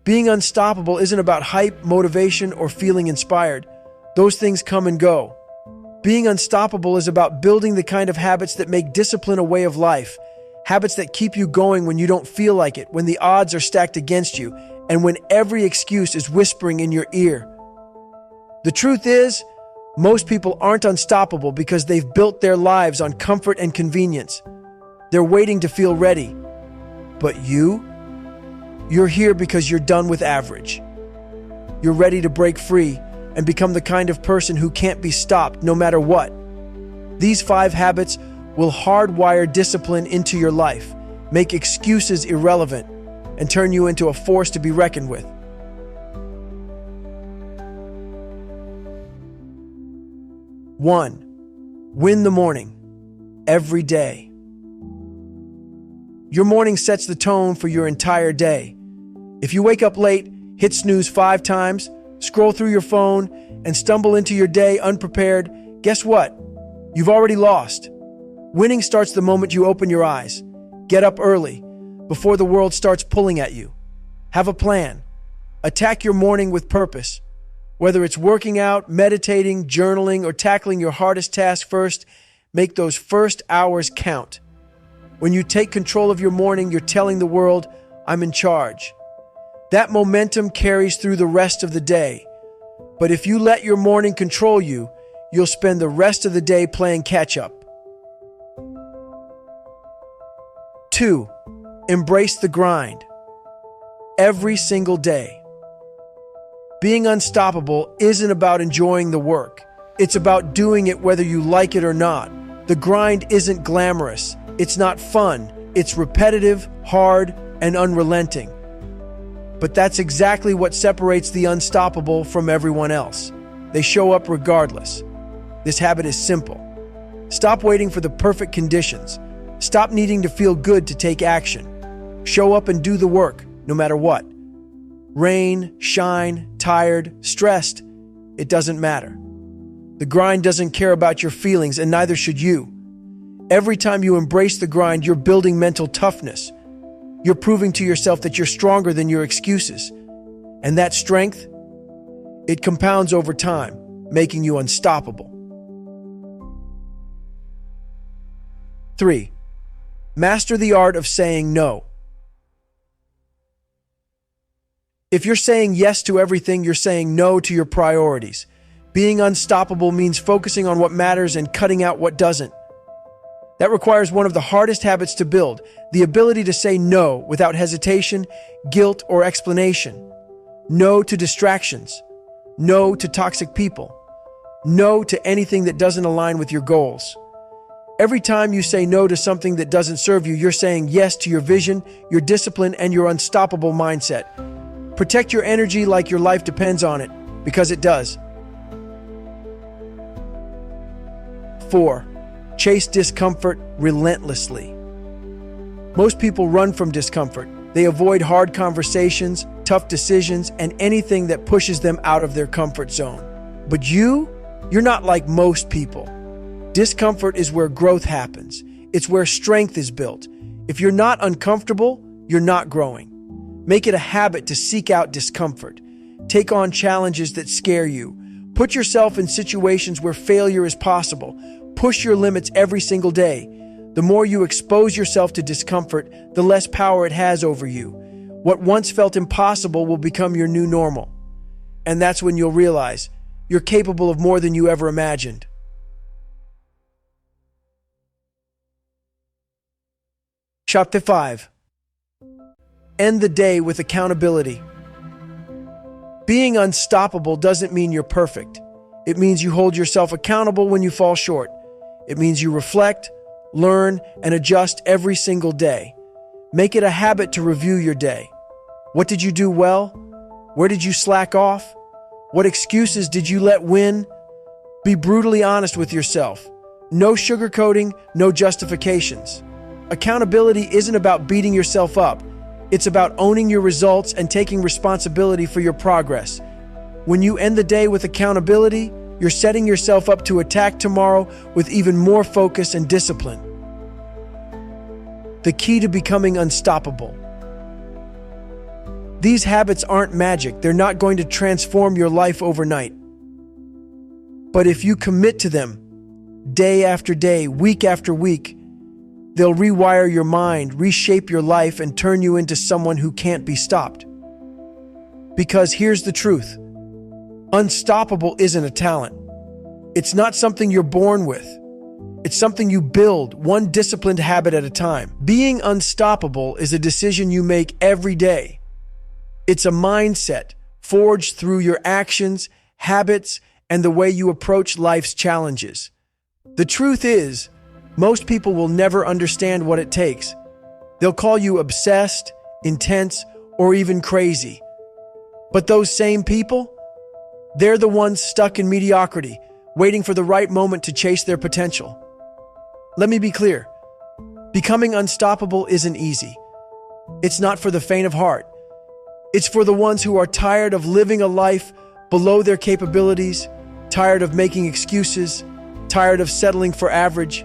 Being unstoppable isn't about hype, motivation, or feeling inspired. Those things come and go. Being unstoppable is about building the kind of habits that make discipline a way of life, habits that keep you going when you don't feel like it, when the odds are stacked against you, and when every excuse is whispering in your ear. The truth is, most people aren't unstoppable because they've built their lives on comfort and convenience. They're waiting to feel ready. But you're here because you're done with average. You're ready to break free and become the kind of person who can't be stopped no matter what. These 5 habits will hardwire discipline into your life, make excuses irrelevant, and turn you into a force to be reckoned with. 1. Win the morning. Every day. Your morning sets the tone for your entire day. If you wake up late, hit snooze 5 times, scroll through your phone, and stumble into your day unprepared, guess what? You've already lost. Winning starts the moment you open your eyes. Get up early, before the world starts pulling at you. Have a plan. Attack your morning with purpose. Whether it's working out, meditating, journaling, or tackling your hardest task first, make those first hours count. When you take control of your morning, you're telling the world, I'm in charge. That momentum carries through the rest of the day. But if you let your morning control you, you'll spend the rest of the day playing catch-up. 2. Embrace the grind. Every single day. Being unstoppable isn't about enjoying the work. It's about doing it whether you like it or not. The grind isn't glamorous. It's not fun. It's repetitive, hard, and unrelenting. But that's exactly what separates the unstoppable from everyone else. They show up regardless. This habit is simple. Stop waiting for the perfect conditions. Stop needing to feel good to take action. Show up and do the work, no matter what. Rain, shine, tired, stressed, it doesn't matter. The grind doesn't care about your feelings, and neither should you. Every time you embrace the grind, you're building mental toughness. You're proving to yourself that you're stronger than your excuses. And that strength, it compounds over time, making you unstoppable. 3. Master the art of saying no. If you're saying yes to everything, you're saying no to your priorities. Being unstoppable means focusing on what matters and cutting out what doesn't. That requires one of the hardest habits to build, the ability to say no without hesitation, guilt, or explanation. No to distractions. No to toxic people. No to anything that doesn't align with your goals. Every time you say no to something that doesn't serve you, you're saying yes to your vision, your discipline, and your unstoppable mindset. Protect your energy like your life depends on it, because it does. 4. Chase discomfort relentlessly. Most people run from discomfort. They avoid hard conversations, tough decisions, and anything that pushes them out of their comfort zone. But you're not like most people. Discomfort is where growth happens. It's where strength is built. If you're not uncomfortable, you're not growing. Make it a habit to seek out discomfort. Take on challenges that scare you. Put yourself in situations where failure is possible. Push your limits every single day. The more you expose yourself to discomfort, the less power it has over you. What once felt impossible will become your new normal. And that's when you'll realize you're capable of more than you ever imagined. Chapter 5. End the day with accountability. Being unstoppable doesn't mean you're perfect. It means you hold yourself accountable when you fall short. It means you reflect, learn, and adjust every single day. Make it a habit to review your day. What did you do well? Where did you slack off? What excuses did you let win? Be brutally honest with yourself. No sugarcoating, no justifications. Accountability isn't about beating yourself up. It's about owning your results and taking responsibility for your progress. When you end the day with accountability, you're setting yourself up to attack tomorrow with even more focus and discipline. The key to becoming unstoppable. These habits aren't magic. They're not going to transform your life overnight. But if you commit to them, day after day, week after week, they'll rewire your mind, reshape your life, and turn you into someone who can't be stopped. Because here's the truth. Unstoppable isn't a talent. It's not something you're born with. It's something you build, one disciplined habit at a time. Being unstoppable is a decision you make every day. It's a mindset forged through your actions, habits, and the way you approach life's challenges. The truth is, most people will never understand what it takes. They'll call you obsessed, intense, or even crazy. But those same people, they're the ones stuck in mediocrity, waiting for the right moment to chase their potential. Let me be clear. Becoming unstoppable isn't easy. It's not for the faint of heart. It's for the ones who are tired of living a life below their capabilities, tired of making excuses, tired of settling for average.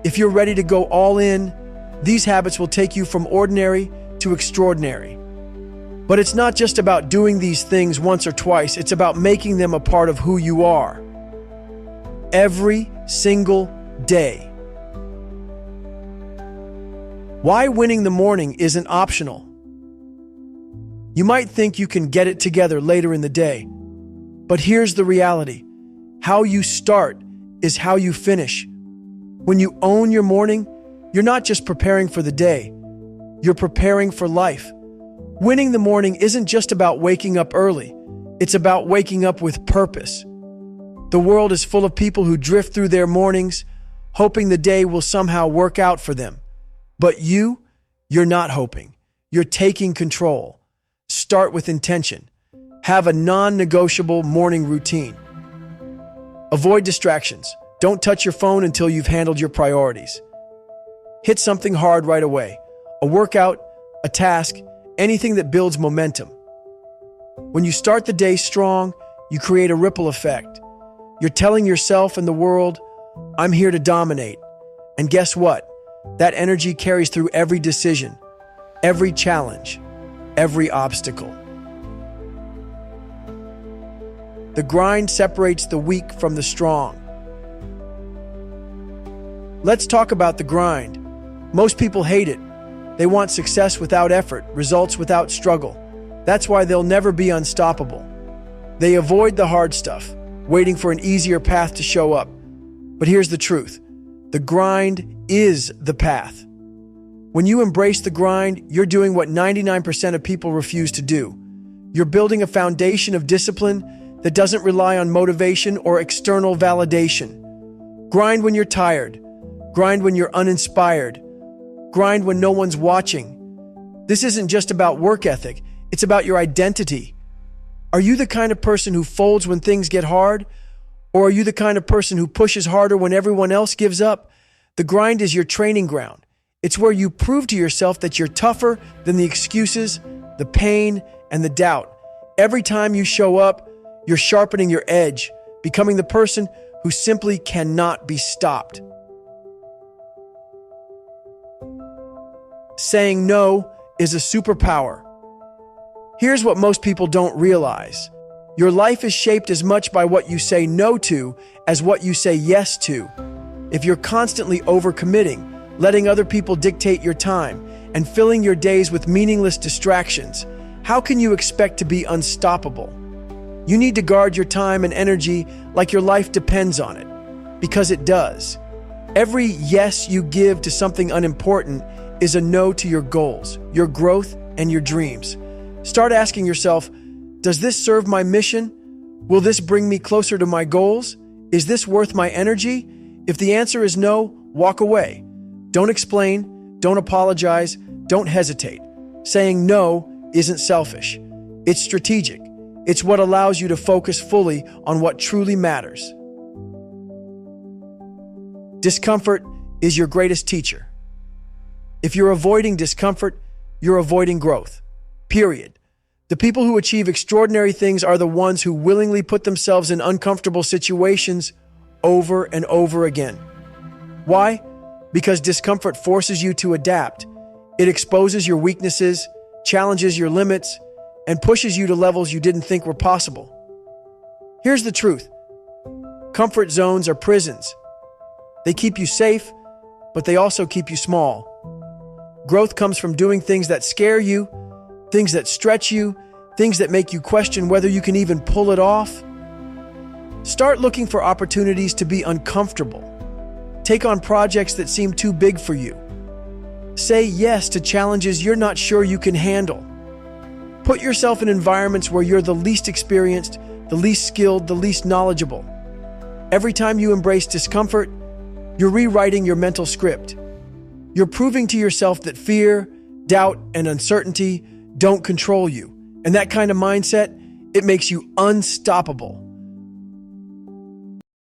If you're ready to go all in, these habits will take you from ordinary to extraordinary. But it's not just about doing these things once or twice, it's about making them a part of who you are. Every single day. Why winning the morning isn't optional. You might think you can get it together later in the day, but here's the reality. How you start is how you finish. When you own your morning, you're not just preparing for the day, you're preparing for life. Winning the morning isn't just about waking up early, it's about waking up with purpose. The world is full of people who drift through their mornings, hoping the day will somehow work out for them. But you're not hoping, you're taking control. Start with intention. Have a non-negotiable morning routine. Avoid distractions. Don't touch your phone until you've handled your priorities. Hit something hard right away. A workout, a task, anything that builds momentum. When you start the day strong, you create a ripple effect. You're telling yourself and the world, I'm here to dominate. And guess what? That energy carries through every decision, every challenge, every obstacle. The grind separates the weak from the strong. Let's talk about the grind. Most people hate it. They want success without effort, results without struggle. That's why they'll never be unstoppable. They avoid the hard stuff, waiting for an easier path to show up. But here's the truth. The grind is the path. When you embrace the grind, you're doing what 99% of people refuse to do. You're building a foundation of discipline that doesn't rely on motivation or external validation. Grind when you're tired. Grind when you're uninspired. Grind when no one's watching. This isn't just about work ethic, it's about your identity. Are you the kind of person who folds when things get hard? Or are you the kind of person who pushes harder when everyone else gives up? The grind is your training ground. It's where you prove to yourself that you're tougher than the excuses, the pain, and the doubt. Every time you show up, you're sharpening your edge, becoming the person who simply cannot be stopped. Saying no is a superpower. Here's what most people don't realize. Your life is shaped as much by what you say no to as what you say yes to. If you're constantly overcommitting, letting other people dictate your time, and filling your days with meaningless distractions, how can you expect to be unstoppable? You need to guard your time and energy like your life depends on it, because it does. Every yes you give to something unimportant is a no to your goals, your growth, and your dreams. Start asking yourself, does this serve my mission? Will this bring me closer to my goals? Is this worth my energy? If the answer is no, walk away. Don't explain, don't apologize, don't hesitate. Saying no isn't selfish. It's strategic. It's what allows you to focus fully on what truly matters. Discomfort is your greatest teacher. If you're avoiding discomfort, you're avoiding growth. Period. The people who achieve extraordinary things are the ones who willingly put themselves in uncomfortable situations over and over again. Why? Because discomfort forces you to adapt. It exposes your weaknesses, challenges your limits, and pushes you to levels you didn't think were possible. Here's the truth. Comfort zones are prisons. They keep you safe, but they also keep you small. Growth comes from doing things that scare you, things that stretch you, things that make you question whether you can even pull it off. Start looking for opportunities to be uncomfortable. Take on projects that seem too big for you. Say yes to challenges you're not sure you can handle. Put yourself in environments where you're the least experienced, the least skilled, the least knowledgeable. Every time you embrace discomfort, you're rewriting your mental script. You're proving to yourself that fear, doubt, and uncertainty don't control you. And that kind of mindset, it makes you unstoppable.